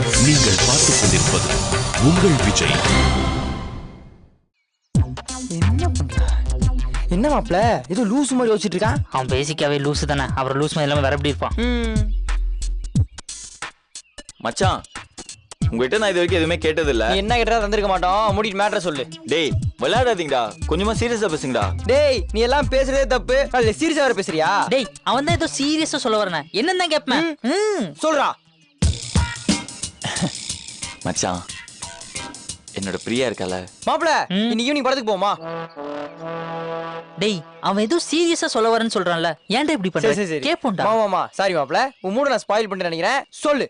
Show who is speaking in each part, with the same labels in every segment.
Speaker 1: நீங்கள் பார்த்துக் கொண்டிருப்பது உங்கள் விஜய்.
Speaker 2: என்ன மாப்ள ஏதோ லூஸ் மாதிரி யோசிச்சுட்டு இருக்கான்.
Speaker 3: அவன் பேசிக்காவே லூசு தானே. அப்புறம் லூஸ் மாதிரி இல்லாம வேற எப்படி இருப்பான்?
Speaker 4: மச்சான், உங்ககிட்ட நான் இது வரைக்கும் எதுவுமே கேட்டது இல்ல.
Speaker 2: என்ன கேட்டா தந்திருக்க மாட்டோம். மூடிட்டு மேட்டரை சொல்லு.
Speaker 4: டேய் விளையாடாதீங்கடா, கொஞ்சமா சீரியஸா பேசுங்கடா.
Speaker 2: டேய் நீ எல்லாம் பேசுறதே தப்பு. அல்ல சீரியஸா வேற பேசுறியா?
Speaker 3: டேய் அவன் தான் ஏதோ சீரியஸா சொல்ல வரனே. என்னன்னு தான் கேட்பேன்.
Speaker 2: சொல்றா.
Speaker 4: மச்சான், என்னோட பிரியா இருக்கல
Speaker 2: மாப்ள, இன்னைக்கு ஈவினிங் படத்துக்கு போமா?
Speaker 3: டேய் அவன் ஏதோ சீரியஸா சொல்ல வரேன்னு சொல்றான்ல. ஏன்டா இப்படி பண்ற? கேப்போம்டா.
Speaker 2: மாமா சாரி மாப்ள, உன் மூட நான் ஸ்பாயில் பண்ணிட்டேன்னு நினைக்கிறேன். சொல்லு.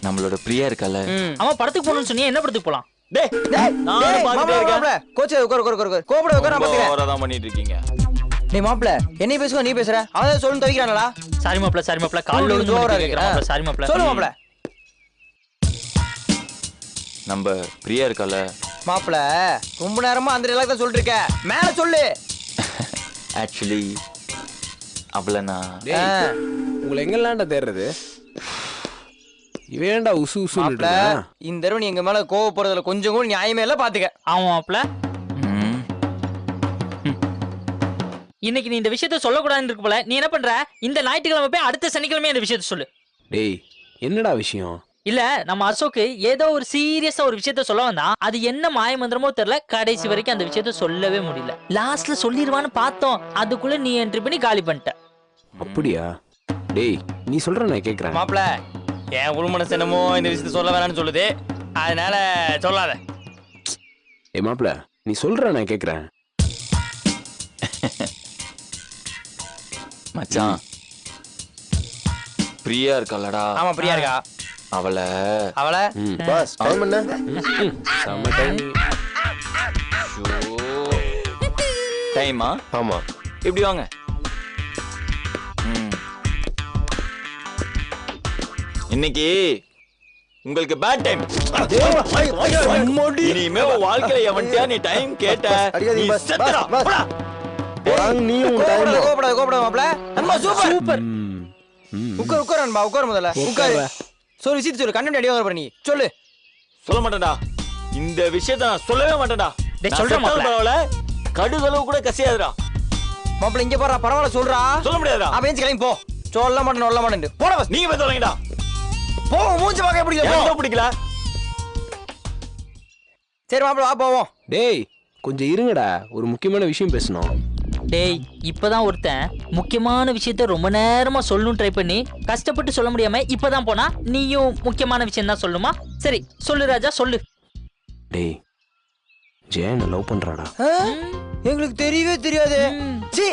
Speaker 4: நம்மளோட பிரியா இருக்கல.
Speaker 3: அவன் படத்துக்கு போகணும்னு சொன்னீங்க. என்ன படத்துக்கு போலாம்?
Speaker 2: டேய் நான் பாத்துட்டே இருக்கேன். கோச்சே உட்கார். கோபட உட்கார நான் பாத்துக்கிறேன்.
Speaker 4: ஓவரா தான் பண்ணிட்டு இருக்கீங்க.
Speaker 2: டேய் மாப்ள, என்னைய பேசுவா நீ பேசுற. அவன் சொல்லு தவிக்கிறானடா.
Speaker 3: சாரி மாப்ள கால்ல விழுந்து ஓவரா கேக்குறான் மாப்ள. சாரி மாப்ள.
Speaker 2: சொல்லு மாப்ள.
Speaker 4: நம்ம பிரியா இருக்கல.
Speaker 2: மாப்ள ரொம்ப நேரமா அந்த டயலாக் தான் சொல்லிட்டு இருக்க. மேல சொல்லு.
Speaker 4: ஆக்சுவலி அவள நான்
Speaker 5: உங்களை எங்கெல்லாம்டா தேடுறது? இவேண்டா உசு உசுன்னு
Speaker 2: இந்த தடவை நீ எங்க மேல கோவப்படுறதுல கொஞ்சம் கூட நியாயமே இல்ல. பாத்துக்க.
Speaker 3: ஆமா மாப்ள. இன்னைக்கு நீ இந்த விஷயத்த சொல்லக்கூடாதுன்னு இருக்கு போல. நீ என்ன பண்ற? இந்த ஞாயிற்றுக்கிழமை போய் அடுத்த சனிக்கிழமை இந்த விஷயத்த சொல்லு.
Speaker 5: டேய் என்னடா விஷயம்?
Speaker 3: இல்ல நம்ம அசோக்கு ஏதோ ஒரு சீரியஸா ஒரு விஷயத்த சொல்ல வந்தான். அது என்ன மாய மந்திரமோ தெரியல. கடைசி வரைக்கும் அந்த விஷயத்த சொல்லவே முடியல. லாஸ்ட்ல சொல்லிடுவான்னு பார்த்தோம். அதுக்குள்ள நீ என்ட்ரி பண்ணி காலி பண்ணிட்ட.
Speaker 5: அப்படியா? டேய் நீ சொல்ற நான் கேக்குறேன்.
Speaker 2: மாப்ள என் உள்மனசு என்னமோ இந்த விஷயத்த சொல்ல வேணாம்னு சொல்லுது. அதனால சொல்லாத.
Speaker 5: ஏய் மாப்ள நீ சொல்ற நான் கேக்குறேன்.
Speaker 4: மச்சான், பிரியா இருக்கலடா.
Speaker 2: ஆமா பிரியா இருக்கா.
Speaker 4: அவள
Speaker 5: பாஸ் டைம் என்ன? சம டைம்.
Speaker 4: டைமா?
Speaker 5: ஆமா.
Speaker 4: இப்படி வாங்க. இன்னைக்கு உங்களுக்கு பேட் டைம். இனிமே வாழ்க்கையில எவன்டா நீ டைம் கேட்ட நீ செத்துடா. போடா.
Speaker 5: நீயும்
Speaker 2: கோபப்படாத மாப்ள. நம்ம சூப்பர். உட்கார் அன்பா, உட்கார் முதல்ல. உட்கார். சொல்லு விஷயத்தை சொல்லு. கண்ணு அடி வாங்க நீ சொல்லு.
Speaker 4: சொல்ல மாட்டேன்டா. இந்த விஷயத்தை நான் சொல்லவே மாட்டேன்டா.
Speaker 3: டேய் சொல்ற மாப்ள.
Speaker 4: கடுகளவு கூட கசியாதுடா.
Speaker 2: மாப்ள இங்க பாரு, பரவாயில்ல சொல்றா.
Speaker 4: சொல்ல முடியாதுடா.
Speaker 2: அவன் கிளம்பி போ. சொல்ல மாட்டேன் போட பஸ்.
Speaker 4: நீங்க போய் சொல்லுங்கடா.
Speaker 2: போ, மூஞ்சி பார்க்க பிடிக்கல.
Speaker 4: பிடிக்கல.
Speaker 2: சரி மாப்ள வா போவோம்.
Speaker 5: டேய் கொஞ்சம் இருங்கடா, ஒரு முக்கியமான விஷயம் பேசணும்.
Speaker 3: டேய் இப்பதான் ஒருத்தன் முக்கியமான விஷயத்த ரொம்ப நேரமா சொல்லணும் ட்ரை பண்ணி கஷ்டப்பட்டு சொல்ல முடியாம இப்பதான் போனா. நீயும் முக்கியமான விஷயம் தான் சொல்லுமா? சரி சொல்லு ராஜா சொல்லு.
Speaker 5: டேய் ஜெயனை லவ் பண்றாடா.
Speaker 2: எங்களுக்கு தெரியவே தெரியாது. சி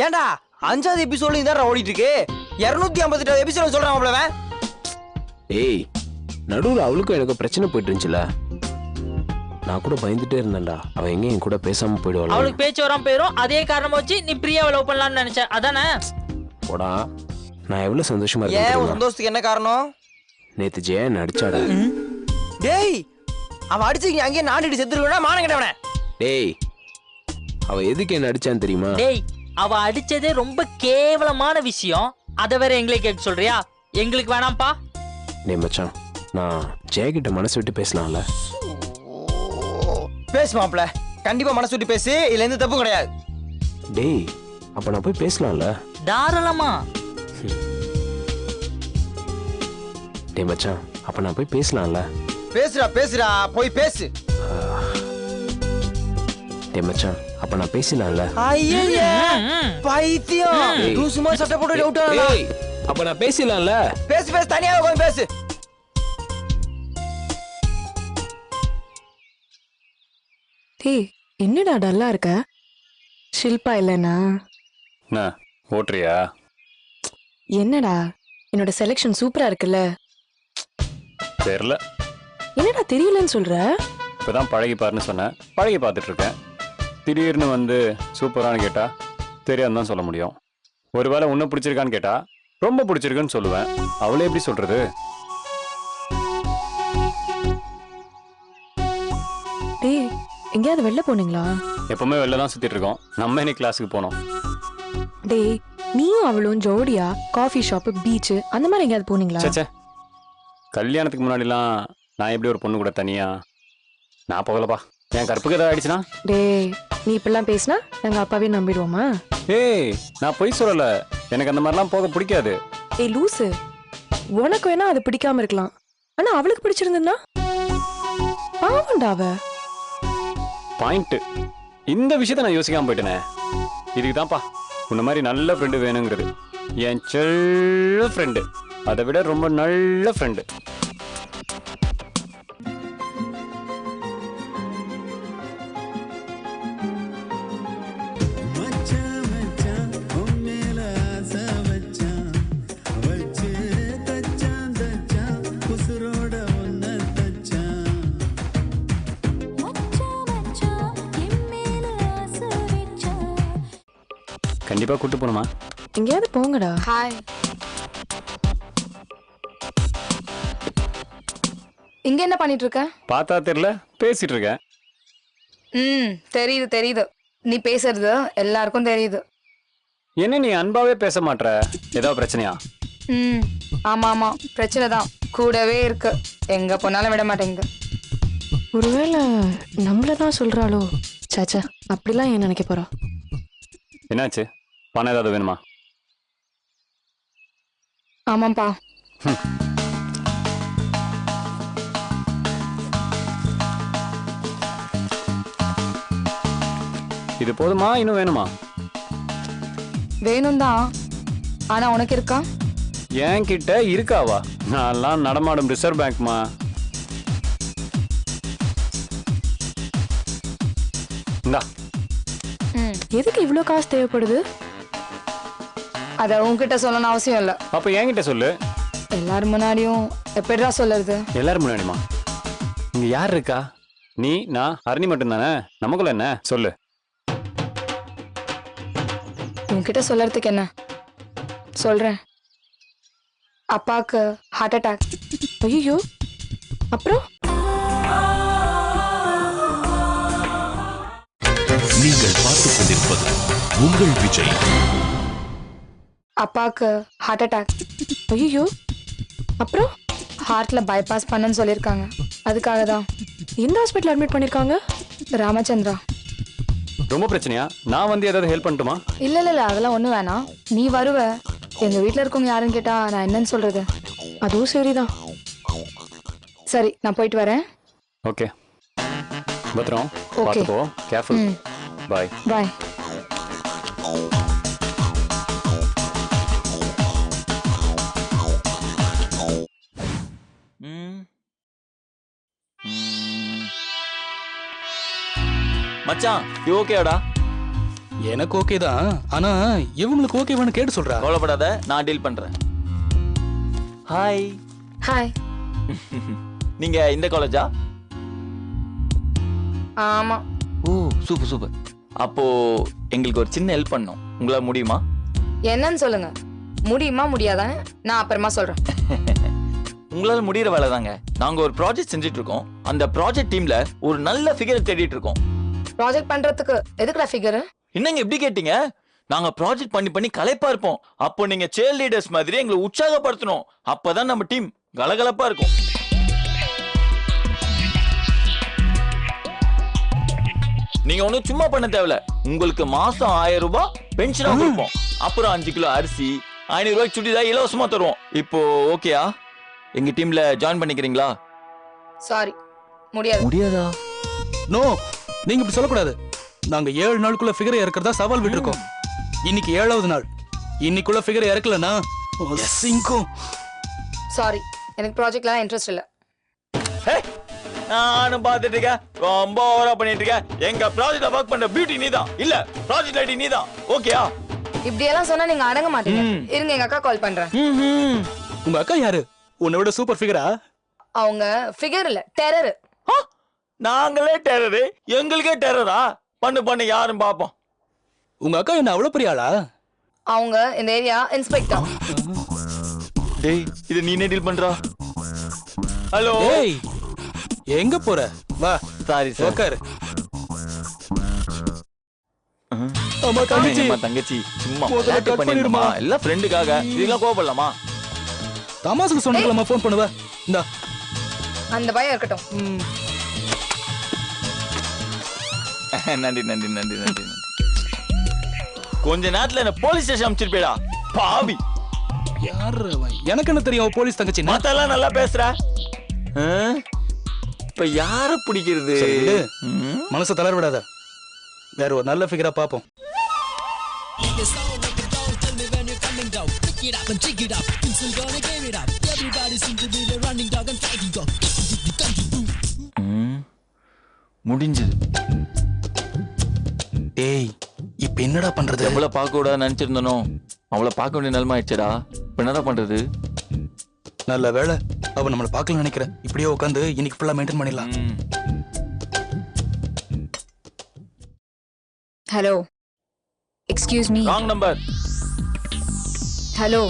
Speaker 2: ஏண்டா 5வது எபிசோட்ல இதான் ஓடிட்டு இருக்கு. 258 எபிசோட் சொல்றான் மாப்ள.
Speaker 5: டேய் நடுவுல அவளுக்கும் எனக்கு பிரச்சனை போயிட்டு இருந்துச்சுல. நான் கூட பயந்துட்டே இருந்தேன்டா, அவ எங்க என் கூட பேசாம போயிடுவாள்.
Speaker 3: அவளுக்கு பேச்சு வராம போயிரும். அதே காரணம் வச்சு நீ பிரியாவை லவ் பண்ணலாம்னு நினைச்ச அதானே?
Speaker 5: போடா, நான் எவ்வளவு சந்தோஷமா
Speaker 2: ஏன்
Speaker 5: இருக்கேன்.
Speaker 2: சந்தோஷத்துக்கு என்ன காரணம்?
Speaker 5: நேத்து ஜெயன் அடிச்சாடா.
Speaker 2: டேய் அவன் அடிச்சு அங்கேயே நாடிட்டு செத்துருக்கா மானம் கேட்டவனே.
Speaker 5: டேய் அவ எதுக்கு என்ன அடிச்சான்னு தெரியுமா?
Speaker 3: டேய் அவ அடிச்சதே ரொம்ப கேவலமான விஷயம். அத வேற எங்களை கேட்க சொல்றியா? எங்களுக்கு வேணாம்ப்பா.
Speaker 5: டேய் மச்சான், நான் ஜெயகிட்ட மனசு விட்டு பேசலாம்ல?
Speaker 2: பேசு மாப்ள, கண்டிப்பா மனசு விட்டு பேசு. இதுல எந்த தப்பும் கிடையாது.
Speaker 5: டேய் அப்ப நான் போய் பேசலாம்ல?
Speaker 3: தாராளமா.
Speaker 5: டேய் மச்சான், அப்ப நான் போய் பேசலாம்ல?
Speaker 2: பேசுடா போய் பேசு.
Speaker 5: டேய் மச்சான், அப்ப நான் பேசலாம்ல?
Speaker 2: ஐயே பைத்தியம். தூ சும்மா சட்டை போட்டு அவுட் ஆனா.
Speaker 5: டேய் அப்ப நான் பேசலாம்ல?
Speaker 2: பேசு தனியா உட்கார்ந்து பேசு.
Speaker 6: டேய் என்னடா டல்லா இருக்க? ஷில்பா இல்லனா?
Speaker 7: ஓட்றியா?
Speaker 6: என்னடா என்னோட செலக்ஷன் சூப்பரா இருக்குல்ல?
Speaker 7: தெரியல.
Speaker 6: என்னடா தெரியலன்னு சொல்ற?
Speaker 7: இப்பதான் பழகி பாருன்னு சொன்னேன், பழகி பார்த்துட்டு இருக்கேன். திடீர்னு வந்து சூப்பரானு கேட்டா தெரியாதுன்னு தான் சொல்ல முடியும். ஒருவேளை உன்னை பிடிச்சிருக்கான்னு கேட்டா ரொம்ப பிடிச்சிருக்குன்னு சொல்லுவேன். அவளே எப்படி சொல்றது?
Speaker 6: டேய் எங்கயாவது வெளில போனீங்களா?
Speaker 7: எப்பவுமே வெளில தான் சுத்திட்டு இருக்கோம். நம்ம இன்னைக்கு கிளாஸுக்கு போனோம்.
Speaker 6: டேய் நீயும் அவளும் ஜோடியா காஃபி ஷாப் பீச் அந்த மாதிரி எங்கயாவது போனீங்களா?
Speaker 7: சேச்சே கல்யாணத்துக்கு முன்னாடிலாம் நான் எப்படி ஒரு பொண்ணு கூட தனியா நான் போகலப்பா. என் கற்புக்கு ஏதாவது ஆயிடுச்சுன்னா?
Speaker 6: டேய் நீ இப்படிலாம் பேசினா எங்க அப்பாவே நம்பிடுவோமா?
Speaker 7: ஏய் நான் பொய் சொல்லல, எனக்கு அந்த மாதிரிலாம் போக பிடிக்காது.
Speaker 6: ஏய் லூசு, உனக்கு வேணா அது பிடிக்காம இருக்கலாம், ஆனா அவளுக்கு பிடிச்சிருந்தா பாவண்டா அவ.
Speaker 7: பாயிண்ட். இந்த விஷயத்த நான் யோசிக்காம போயிட்டேனே. இதுக்கு தான்ப்பா உன்ன மாதிரி நல்ல ஃப்ரெண்டு வேணுங்கிறது. என் செல்ல ஃப்ரெண்டு, அதை விட ரொம்ப நல்ல ஃப்ரெண்டு. கண்டிப்பா கூட்டு போணுமா?
Speaker 6: எங்கேயாவது போங்கடா.
Speaker 8: ஹாய். இங்க என்ன பண்ணிட்டு இருக்க?
Speaker 7: பார்த்தா தெரியல, பேசிட்டு இருக்கேன்.
Speaker 8: தெரியுது தெரியுது, நீ பேசுறது எல்லாருக்கும் தெரியுது.
Speaker 7: என்ன நீ அன்பாவே பேச மாட்ற? ஏதாவது பிரச்சனையா?
Speaker 8: ஆமா ஆமா பிரச்சனை தான், கூடவே இருக்கு, எங்க போனாலும் விட மாட்டேங்குது.
Speaker 6: ஒருவேளை நம்மளதான் சொல்றாளோ? சாச்சா அப்படிலாம் ஏன் நினைக்க போறா?
Speaker 7: என்னாச்சு? பணம் ஏதாவது வேணுமா?
Speaker 8: ஆமாப்பா.
Speaker 7: இது போதுமா, இன்னும் வேணுமா?
Speaker 8: வேணும் தான், ஆனா உனக்கு இருக்கா?
Speaker 7: என் கிட்ட இருக்காவா? நான்லாம் நடமாடும் ரிசர்வ் பேங்க்மா. இந்தா.
Speaker 6: எதுக்கு இவ்ளோ காசு தேவைப்படுது?
Speaker 8: அத உன்கிட்ட சொல்லணும் அவசியம் இல்ல.
Speaker 7: அப்ப என்கிட்ட சொல்லு.
Speaker 8: எல்லாரும் முன்னாடியும் எப்படிடா சொல்லுறது?
Speaker 7: எல்லாரும் முன்னாடிமா? இங்க யார் இருக்கா? நீ, நான், ஹரிணி மட்டும் தானே. நமக்குள்ள என்ன சொல்லு.
Speaker 8: உன்கிட்ட சொல்லறதுக்கு என்ன? சொல்றேன். அப்பாக்கு ஹார்ட் அட்டாக்.
Speaker 6: ஐயோ, அப்புறம்?
Speaker 1: நீங்கள் பார்த்துக் கொண்டிருப்பது உங்கள் விஜய்.
Speaker 8: அப்பாக்கு ஹார்ட் அட்டாக்.
Speaker 6: ஐயோ, அப்புறம்?
Speaker 8: ஹார்ட்ல பைபாஸ் பண்ணன்னு சொல்லியிருக்காங்க. அதுக்காக தான்.
Speaker 6: எந்த ஹாஸ்பிட்டல் அட்மிட் பண்ணிருக்காங்க?
Speaker 8: ராமச்சந்திரா.
Speaker 7: ரொம்ப பிரச்சனையா? நான் வந்து ஏதாவது ஹெல்ப் பண்ணட்டுமா?
Speaker 8: இல்ல இல்ல இல்ல, அதெல்லாம் ஒண்ணு வேணாம். நீ வருவ, எங்க வீட்டுல இருக்கவங்க யாருன்னு கேட்டா நான் என்னன்னு சொல்றது?
Speaker 6: அதுவும் சரிதான்.
Speaker 8: சரி, நான் போயிட்டு வரேன்.
Speaker 7: ஓகே, பத்திரம்.
Speaker 8: Okay.
Speaker 7: பார்த்துக்கோ, கேர்ஃபுல். பாய்.
Speaker 8: பாய்.
Speaker 4: மச்சான் இது ஓகேடா?
Speaker 9: எனக்கு ஓகே தான், ஆனா இவங்களுக்கு ஓகேவான்னு கேட்டு சொல்றா.
Speaker 4: கவலைப்படாத, நான் டீல் பண்றேன். ஹாய்.
Speaker 8: ஹாய்.
Speaker 4: நீங்க இந்த காலேஜா?
Speaker 8: ஆமா.
Speaker 4: ஓ சூப்பர் சூப்பர். அப்போ எங்களுக்கு ஒரு சின்ன ஹெல்ப் பண்ணணும், உங்களால முடியுமா?
Speaker 8: என்னன்னு சொல்லுங்க. முடியுமா முடியாதான்னு நான் அப்புறமா சொல்றேன்.
Speaker 4: உங்களால முடியற வேலை தாங்க. நாங்க ஒரு ப்ராஜெக்ட் செஞ்சுட்டு இருக்கோம். அந்த ப்ராஜெக்ட் டீம்ல ஒரு நல்ல ஃபிகரை தேடிட்டு இருக்கோம்.
Speaker 8: ப்ராஜெக்ட் பண்றதுக்கு எதுக்குடா ஃபிகர்?
Speaker 4: என்னங்க எப்படி கேட்டீங்க? நாங்க ப்ராஜெக்ட் பண்ணி பண்ணி களைப்பா இருப்போம். அப்போ நீங்க சேர் லீடர்ஸ் மாதிரி எங்களை உற்சாகப்படுத்தணும். அப்பதான் நம்ம டீம் கலகலப்பா இருக்கும். நீங்க ஒண்ணும் சும்மா பண்ண தேவையில்ல. உங்களுக்கு மாசம் 1000 ரூபாய் பென்ஷனா கொடுப்போம். அப்புறம் 5 கிலோ அரிசி, 500 ரூபாய்க்கு சுடிதார் இலவசமா தருவோம். இப்போ ஓகேயா? எங்க டீம்ல ஜாயின் பண்ணிக்கிறீங்களா?
Speaker 8: சாரி, முடியாது.
Speaker 4: முடியாதா?
Speaker 9: நோ, நீங்க இப்படி சொல்லக்கூடாது. நாங்க 7 நாளுக்குள்ள ஃபிகரை இறக்குறதா சவால் விட்டுருக்கோம். இன்னைக்கு 7வது நாள். இன்னைக்குள்ள ஃபிகரை இறக்கலனா சிங்கும்.
Speaker 8: சாரி, எனக்கு ப்ராஜெக்ட்லாம் இன்ட்ரெஸ்ட் இல்ல.
Speaker 4: நானும் பாத்துட்டு இருக்கேன், ரொம்ப ஓவரா பண்ணிட்டு இருக்கேன். எங்க ப்ராஜெக்ட்ல வர்க் பண்ற பியூட்டி நீதான், இல்ல ப்ராஜெக்ட் ஐடி நீதான். ஓகேயா?
Speaker 8: இப்படி எல்லாம் சொன்னா நீங்க அடங்க மாட்டீங்க. இருங்க, எங்க அக்கா கால் பண்றேன்.
Speaker 9: உங்க அக்கா யாரு? உன்னை விட சூப்பர் ஃபிகரா?
Speaker 8: அவங்க ஃபிகர் இல்ல, டெரர்.
Speaker 4: நாங்களே டெரரு, எங்களுக்கே டெரரா? பண்ணு பண்ணு, யாரும் பாப்போம்.
Speaker 9: உங்க அக்கா என்ன அவ்வளவு பெரிய ஆளா?
Speaker 8: அவங்க இந்த ஏரியா இன்ஸ்பெக்டர்.
Speaker 4: டேய், இது நீ டீல் பண்றா? ஹலோ.
Speaker 9: ஏய், எங்க போற? வா.
Speaker 4: Sorry sir.
Speaker 9: உட்காரு.
Speaker 4: அம்மா தங்கச்சி, அம்மா தங்கச்சி சும்மா
Speaker 9: முதல்ல
Speaker 4: கட்
Speaker 9: cut
Speaker 4: பண்ணிடுமா?
Speaker 9: பண்ணிடுமா?
Speaker 4: எல்லாம் ஃப்ரெண்டுக்காக. இதெல்லாம் கோவப்படலாமா?
Speaker 9: தமாசுக்கு சொன்னக்கலாமா ஃபோன் பண்ணுவ இந்தா.
Speaker 8: அந்த பயம் இருக்கட்டும்.
Speaker 4: நன்றி நன்றி நன்றி நன்றி நன்றி. கொஞ்ச நேரத்துல என்ன போலீஸ் ஸ்டேஷன் அனுப்பிச்சிருப்பேடா பாவி.
Speaker 9: யாரு அவன்? எனக்கு என்ன தெரியும் போலீஸ் தங்கச்சி?
Speaker 4: மத்தெல்லாம் நல்லா பேசுற. இப்ப யார பிடிக்கிறது?
Speaker 9: மனசை தளர விடாத. வேற ஒரு நல்ல ஃபிகரா பாப்போம்.
Speaker 4: முடிஞ்சது.
Speaker 9: ஏய் இப்ப என்னடா பண்றது?
Speaker 4: எவ்வளவு பார்க்க கூடாது நினைச்சிருந்தனோ அவளை பார்க்க வேண்டிய நிலைமை ஆயிடுச்சடா. இப்ப என்னடா பண்றது?
Speaker 9: நல்ல வேலை அவ நம்மள பார்க்கல நினைக்கிறேன். இப்படியே உட்காந்து இன்னைக்கு ஃபுல்லா மெயின்டைன் பண்ணிடலாம்.
Speaker 8: Hello, excuse me.
Speaker 4: Wrong number.
Speaker 8: Hello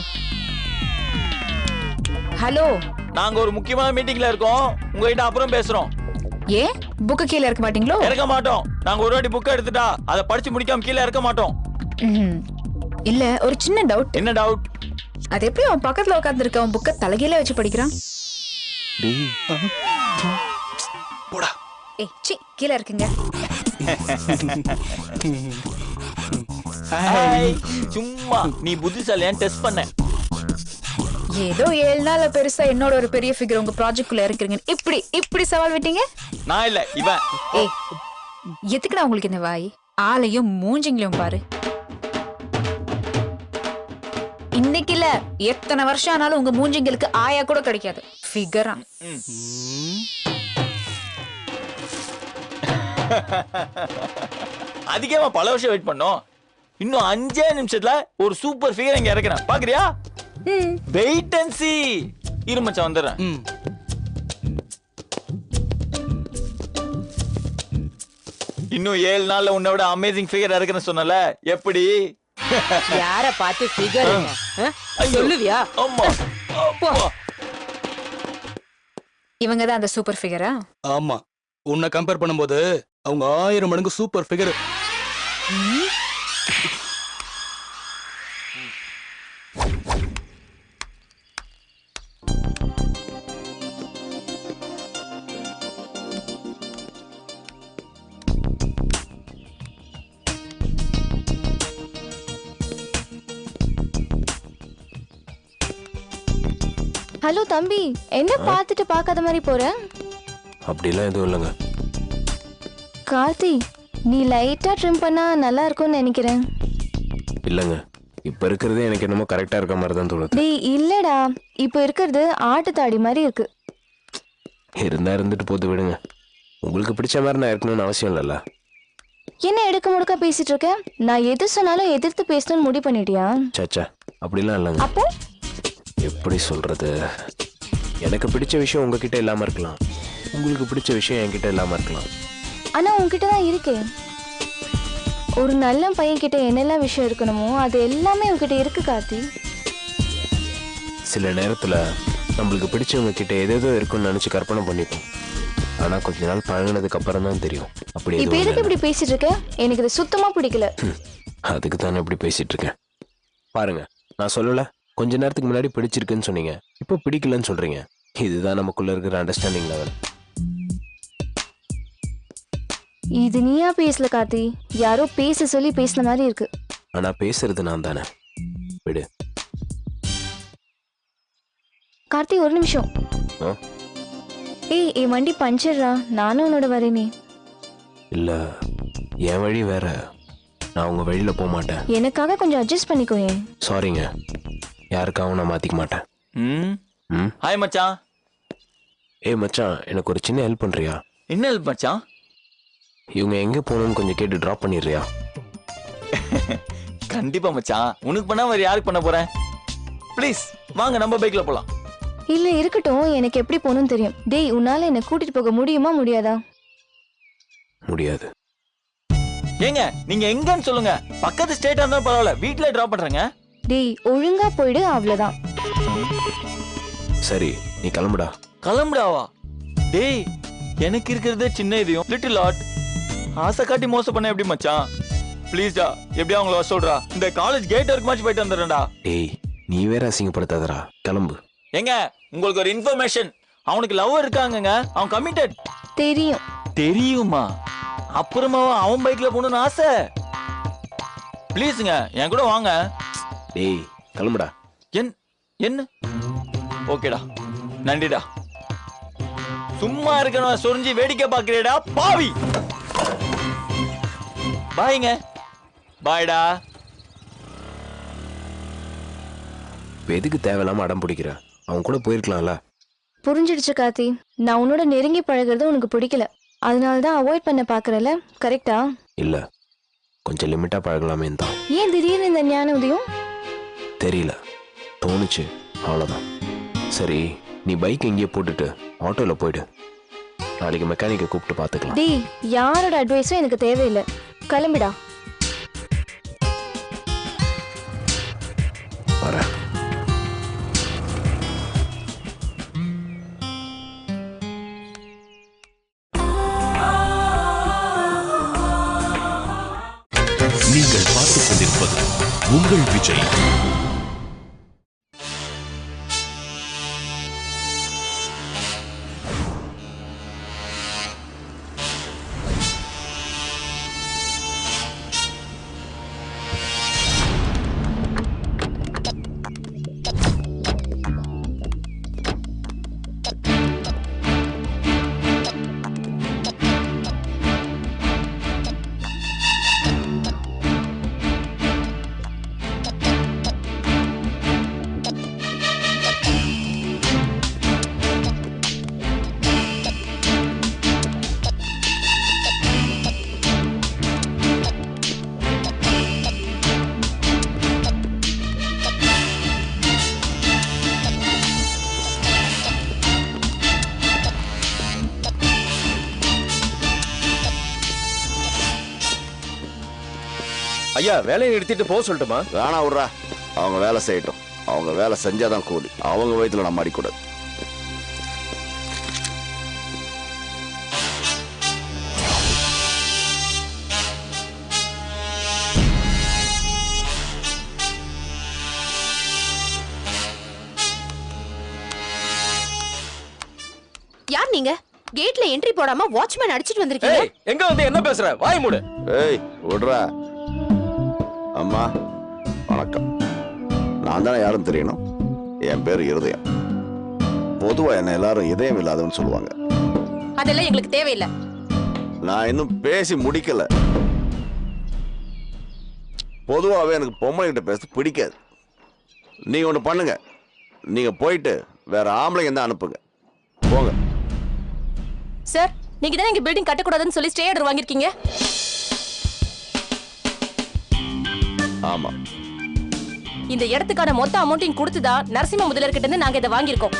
Speaker 8: hello,
Speaker 4: நாங்க ஒரு முக்கியமான மீட்டிங்ல இருக்கோம். உங்ககிட்ட அப்புறம் பேசுறோம்.
Speaker 8: ஏன் புக்கு கீழே இருக்க மாட்டீங்களோ?
Speaker 4: இறக்க மாட்டோம். நாங்க ஒரு வாட்டி புக் எடுத்துட்டா அதை படிச்சு முடிக்காம கீழே இறக்க மாட்டோம்.
Speaker 8: இல்ல, ஒரு சின்ன டவுட்.
Speaker 4: என்ன டவுட்?
Speaker 8: அது எப்படி அவன் பக்கத்துல உட்கார்ந்து இருக்க அவன் புக்க தலைகீழ வச்சு படிக்கிறான்?
Speaker 9: போடா.
Speaker 8: ஏய் சி, கீழே இருக்குங்க.
Speaker 4: சும்மா நீ புத்திசாலியான்னு டெஸ்ட் பண்ண.
Speaker 8: ஏதோ 7 நாள்ல பெருசா என்னோட ஒரு பெரிய ஃபிகர் உங்க ப்ராஜெக்ட்குள்ள இருக்கிறீங்க. இப்படி சவால் விட்டீங்க.
Speaker 4: நான் இல்ல இவன்.
Speaker 8: ஏய் எதுக்குடா உங்களுக்கு இந்த வாய்? ஆளையும் மூஞ்சிங்களையும் பாரு. இன்னைக்கு இல்ல, எத்தனை வருஷம் ஆனாலும் உங்க மூஞ்சிங்களுக்கு ஆயா கூட கிடைக்காது. ஃபிகரா.
Speaker 4: அதிகமா பல வருஷம் வெயிட் பண்ணோம். இன்னும் 5 நிமிஷத்துல ஒரு சூப்பர் ஃபிகர் இங்க இறக்குறேன். பாக்குறியா? Wait and see. இரு மச்சான் வந்துறேன். இன்னும் 7 நாள்ல உன்னை விட அமேசிங் ஃபிகர் இறக்குறேன்னு சொன்னல, எப்படி?
Speaker 10: யார பார்த்து ஃபிகர் சொல்லுவியா?
Speaker 4: ஆமா.
Speaker 8: இவங்க தான் அந்த சூப்பர் ஃபிகரா?
Speaker 9: ஆமா, உன்னை கம்பேர் பண்ணும்போது அவங்க 1000 மடங்கு சூப்பர் ஃபிகர்.
Speaker 11: ஹலோ தம்பி, என்ன பார்த்துட்டு பார்க்காத மாதிரி போற?
Speaker 5: அப்படிலாம் எதுவும் இல்லைங்க.
Speaker 11: கார்த்தி, நீ லைட்டா ட்ரிம் பண்ணா நல்லா இருக்கும்னு நினைக்கிறேன்.
Speaker 5: இல்லைங்க, இப்ப இருக்கிறதே எனக்கு என்னமோ கரெக்டா இருக்க மாதிரி தான் தோணுது.
Speaker 11: டேய் இல்லடா, இப்போ இருக்கிறது ஆட்டு தாடி மாதிரி இருக்கு.
Speaker 5: இருந்தா இருந்துட்டு போது விடுங்க. உங்களுக்கு பிடிச்ச மாதிரி நான் இருக்கணும்னு அவசியம் இல்லைல்ல.
Speaker 11: என்ன எடுக்க முடுக்க பேசிட்டு இருக்க? நான் எது சொன்னாலும் எதிர்த்து பேசணும்னு முடிவு பண்ணிட்டியா?
Speaker 5: சச்சா, அப்படிலாம் இல்லைங்க.
Speaker 11: அப்போ
Speaker 5: எப்படி சொல்றது? எனக்கு பிடிச்ச விஷயம் உங்ககிட்ட இல்லாம இருக்கலாம், உங்களுக்கு பிடிச்ச விஷயம் என்கிட்ட இல்லாம இருக்கலாம்.
Speaker 11: ஆனா உன்கிட்ட தான் இருக்கே. ஒரு நல்ல பையன் கிட்ட என்னெல்லாம் விஷயம் இருக்கணுமோ அது எல்லாமே உன்கிட்ட இருக்கு கார்த்தி.
Speaker 5: சில நேரத்துல நம்மளுக்கு பிடிச்சவங்க கிட்ட எதேதோ இருக்குன்னு நினைச்சு கற்பனை பண்ணிப்போம். ஆனா கொஞ்ச நாள் பழகினதுக்கு அப்புறம் தான் தெரியும் அப்படி.
Speaker 11: இப்ப எதுக்கு இப்படி பேசிட்டு இருக்க? எனக்கு இது சுத்தமா பிடிக்கல.
Speaker 5: அதுக்கு தானே இப்படி பேசிட்டு இருக்கேன். பாருங்க, நான் சொல்லல, கொஞ்ச நேரத்துக்கு முன்னாடி பிடிச்சிருக்குன்னு சொன்னீங்க, இப்போ பிடிக்கலன்னு சொல்றீங்க. இதுதான் நமக்குள்ள இருக்கிற அண்டர்ஸ்டாண்டிங் லெவல்.
Speaker 11: இது நீயா பேசல கார்த்தி, யாரோ பேச சொல்லி பேசின மாதிரி இருக்கு.
Speaker 5: ஆனா பேசுறது நான் தானே. விடு
Speaker 11: கார்த்தி, ஒரு நிமிஷம். ஏய், என் வண்டி பஞ்சர்ரா, நானும் உன்னோட வரேனே.
Speaker 5: இல்ல, என் வழி வேற, நான் உங்க வழியில போக மாட்டேன்.
Speaker 11: எனக்காக கொஞ்சம் அட்ஜஸ்ட் பண்ணிக்கோயே.
Speaker 5: சாரிங்க, யாருக்காகவும் நான் மாத்திக்க மாட்டேன்.
Speaker 4: ஹாய் மச்சான்.
Speaker 5: ஏய் மச்சான், எனக்கு ஒரு சின்ன ஹெல்ப் பண்றியா?
Speaker 4: என்ன ஹெல்ப் மச்சான்?
Speaker 5: இவங்க எங்க போகணும்னு கொஞ்சம் கேட்டு டிராப் பண்ணிடுறியா?
Speaker 4: கண்டிப்பா மச்சான், உனக்கு பண்ணா வேற யாருக்கு பண்ண போறேன்? ப்ளீஸ் வாங்க, நம்ம பைக்ல போலாம்.
Speaker 11: இல்ல இருக்கட்டும், எனக்கு எப்படி போகணும்னு தெரியும். டேய், உன்னால என்ன கூட்டிட்டு போக முடியுமா முடியாதா?
Speaker 5: முடியாது.
Speaker 4: ஏங்க, நீங்க எங்கன்னு சொல்லுங்க, பக்கத்து ஸ்டேட்டா இருந்தா பரவாயில்ல, வீட்ல டிராப் பண்றேங்க.
Speaker 11: டேய், ஒழுங்கா போயிடு, அவ்வளவுதான்.
Speaker 5: சரி, நீ கிளம்புடா.
Speaker 4: கிளம்புடாவா? டேய், எனக்கு இருக்கிறதே சின்ன இதயம், லிட்டில் லாட். ஆசை காட்டி மோசம் பண்ண எப்படி மச்சான்? ப்ளீஸ்டா, எப்படியா அவங்கள சொல்றா, இந்த காலேஜ் கேட் வரைக்கும் போயிட்டு வந்துடுறேன்டா.
Speaker 5: டேய், நீ வேற அசிங்கப்படுத்தாதடா, கிளம்பு.
Speaker 4: ஏங்க உங்களுக்கு ஒரு இன்ஃபர்மேஷன், அவனுக்கு லவ் இருக்காங்கங்க. அவன் கமிட்டட்.
Speaker 11: தெரியும்.
Speaker 4: தெரியுமா? அப்புறமா அவன் பைக்ல போகணும்னு ஆசை. ப்ளீஸுங்க என் கூட வாங்க.
Speaker 5: டேய் கிளம்புடா.
Speaker 4: என்ன ஓகேடா, நன்றிடா. சும்மா இருக்கணும் சொரிஞ்சு வேடிக்கை பாக்குறேடா பாவி. பாய்ங்க. பாய்டா.
Speaker 5: எதுக்கு தேவையில்லாம அடம் பிடிக்கிற? அவன் கூட போயிருக்கலாம்ல.
Speaker 11: புரிஞ்சிடுச்சு கார்த்தி, நான் உன்னோட நெருங்கி பழகிறது உனக்கு பிடிக்கல, அதனால தான் அவாய்ட் பண்ண பாக்குறல. கரெக்டா?
Speaker 5: இல்ல, கொஞ்சம் லிமிட்டா பழகலாமே தான்.
Speaker 11: ஏன் திடீர்னு இந்த ஞான உதயம்?
Speaker 5: தெரியல, தோணுச்சு, அவ்வளவுதான். சரி, நீ பைக் எங்கேயே போட்டுட்டு ஆட்டோல போயிடு. நாளைக்கு மெக்கானிக்கை கூப்பிட்டு பாத்துக்கலாம்.
Speaker 11: டேய், யாரோட அட்வைஸும் எனக்கு தேவையில்லை. கிளம்பிடா.
Speaker 5: வரேன்.
Speaker 1: நீங்கள் பார்த்துக் கொண்டிருப்பது உங்கள் விஜய்.
Speaker 12: ஐயா, வேலையை நிறுத்திட்டு போக சொல்லட்டுமா?
Speaker 13: வேணா விட்றா, அவங்க வேலை செய்யட்டும். அவங்க வேலை செஞ்சாதான் கூலி. அவங்க வயிற்றுல நம்ம அடிக்கூடாது.
Speaker 10: யார் நீங்க? கேட்ல என்ட்ரி போடாம வாட்ச்மேன் அடிச்சிட்டு வந்திருக்கீங்க.
Speaker 12: எங்க வந்து என்ன பேசுற? வாய் மூடு.
Speaker 13: ஏய் விட்றா. அம்மா வணக்கம். நான் தானே யாரும் தெரியணும். என் பேர் இருதயம். பொதுவா என்ன எல்லாரும் இதயம் இல்லாதவன்னு சொல்லுவாங்க.
Speaker 10: அதெல்லாம் எங்களுக்கு தேவையில்லை.
Speaker 13: நான் இன்னும் பேசி முடிக்கல. பொதுவாகவே எனக்கு பொம்பளை கிட்ட பேச பிடிக்காது. நீங்க ஒன்று பண்ணுங்க, நீங்க போயிட்டு வேற ஆம்பளைங்க தான் அனுப்புங்க. போங்க.
Speaker 10: சார், நீங்க தானே இங்க பில்டிங் கட்டக்கூடாதுன்னு சொல்லி ஸ்டே ஆர்டர் வாங்கிருக்கீங்க.
Speaker 13: ஆமா.
Speaker 10: இந்த இடத்துக்கான மொத்த அமௌண்ட்டையும் கொடுத்துதா நரசிம்ம முதலர் கிட்ட இருந்து நாங்க இதை வாங்கியிருக்கோம்.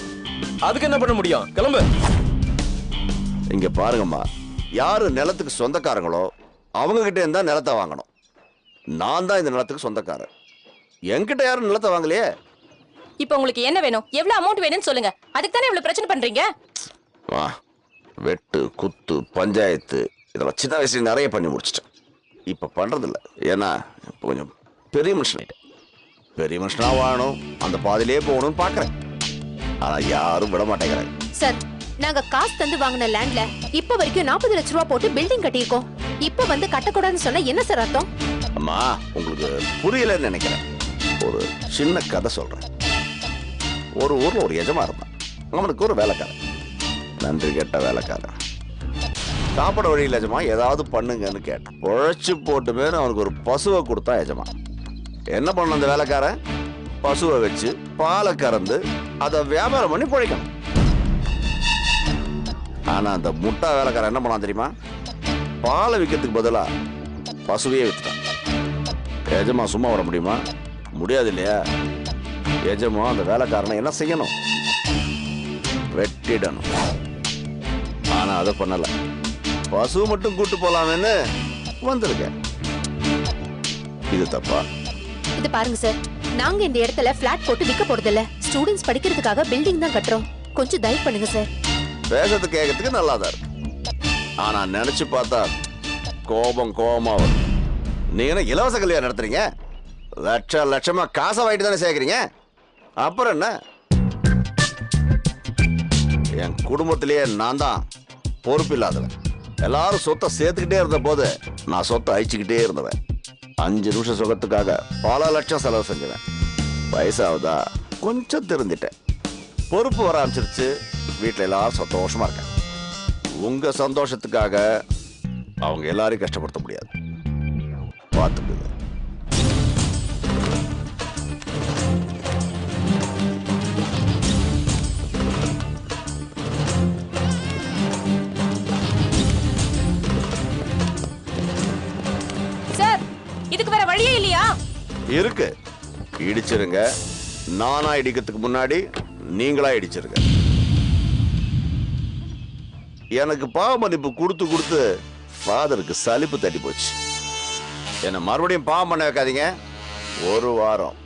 Speaker 12: அதுக்கு என்ன பண்ண முடியும்? கிளம்பு.
Speaker 13: இங்க பாருங்கம்மா, யாரு நிலத்துக்கு சொந்தக்காரங்களோ அவங்க கிட்ட இருந்தா நிலத்தை வாங்கணும். நான் தான் இந்த நிலத்துக்கு சொந்தக்காரன். என்கிட்ட யாரும் நிலத்தை வாங்கலையே.
Speaker 10: இப்போ உங்களுக்கு என்ன வேணும்? எவ்வளவு அமௌண்ட் வேணும்னு சொல்லுங்க. அதுக்கு தானே இவ்வளவு பிரச்சனை பண்றீங்க.
Speaker 13: வா, வெட்டு குத்து பஞ்சாயத்து இதெல்லாம் சின்ன வயசுல நிறைய பண்ணி முடிச்சிட்டேன். இப்ப பண்றது இல்லை. ஏன்னா இப்போ கொஞ்சம் பெரிய மனுஷன். பெரிய மனுஷனா வாழணும், அந்த பாதையிலே போகணும்னு பாக்குறேன். ஆனா யாரும் விட மாட்டேங்கிறாங்க.
Speaker 10: சார், நாங்க காசு தந்து வாங்கின லேண்ட்ல இப்ப வரைக்கும் 40 லட்சம் ரூபாய் போட்டு பில்டிங் கட்டியிருக்கோம். இப்ப வந்து கட்டக்கூடாதுன்னு சொன்னா என்ன சார் அர்த்தம்?
Speaker 13: அம்மா, உங்களுக்கு புரியலன்னு நினைக்கிறேன். ஒரு சின்ன கதை சொல்றேன். ஒரு ஊர்ல ஒரு எஜமா இருந்தான். அவனுக்கு ஒரு வேலைக்காரன், நன்றி கெட்ட வேலைக்காரன். சாப்பிட வழியில் எஜமா ஏதாவது பண்ணுங்கன்னு கேட்டான். உழைச்சு போட்டு பேர் அவனுக்கு ஒரு பசுவை கொடுத்தா எஜமா. என்ன பண்ண அந்த வேலைக்காரன்? பசுவை வச்சு பாலை கறந்து அதை வியாபாரம் பண்ணி பிழைக்கணும். ஆனா அந்த முட்டா வேலைக்காரன் என்ன பண்ணான் தெரியுமா? பாலை விற்கிறதுக்கு பதிலா பசுவையே வித்துட்டான். எஜமா சும்மா வர முடியுமா? முடியாது இல்லையா? எஜமா அந்த வேலைக்காரனை என்ன செய்யணும்? வெட்டிடணும். ஆனா அதை பண்ணல. பசு மட்டும் கூட்டு போலாமேன்னு வந்திருக்கேன். இது தப்பா?
Speaker 10: இது பாருங்க சார், நாங்க இந்த இடத்துல பிளாட் போட்டு விற்க போறது இல்ல. ஸ்டூடெண்ட்ஸ் படிக்கிறதுக்காக பில்டிங் தான் கட்டுறோம். கொஞ்சம் தயவு பண்ணுங்க சார்.
Speaker 13: பேசுறது கேட்கறதுக்கு நல்லாதான் இருக்கு. ஆனா நினைச்சு பார்த்தா கோபமா வரும். நீங்க என்ன இலவச கல்யாணம் நடத்துறீங்க? லட்சமா காசை வாங்கிட்டு தானே சேர்க்கறீங்க. அப்புறம் என்ன? என் குடும்பத்திலேயே நான் தான் பொறுப்பு இல்லாதவன். எல்லாரும் சொத்தை சேர்த்துக்கிட்டே இருந்த போது நான் சொத்தை அழிச்சுக்கிட்டே இருந்தவன். 5 நிமிஷம் சுகத்துக்காக பல லட்சம் செலவு செஞ்சுவேன். வயசாவதா கொஞ்சம் திருந்திட்டேன். பொறுப்பு வர ஆரம்பிச்சிருச்சு. வீட்டில் எல்லாரும் சந்தோஷமா இருக்கேன். உங்க சந்தோஷத்துக்காக அவங்க எல்லாரையும் கஷ்டப்படுத்த முடியாது. பார்த்துக்குங்க.
Speaker 8: சார், இதுக்கு வேற வழியே இல்லையா?
Speaker 13: இருக்கு. இடிச்சிருங்க. நானா இடிக்கிறதுக்கு முன்னாடி நீங்களா இடிச்சிருங்க. எனக்கு பாவ மன்னிப்பு கொடுத்து கொடுத்து ஃபாதருக்கு சலிப்பு தட்டி போச்சு. என்னை மறுபடியும் பாவம் பண்ண வைக்காதீங்க. 1 வாரம்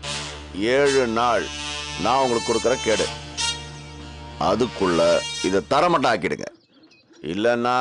Speaker 13: 7 நாள் நான் உங்களுக்கு கொடுக்குற கேடு. அதுக்குள்ள இதை தரமட்டம் ஆக்கிடுங்க. இல்லைன்னா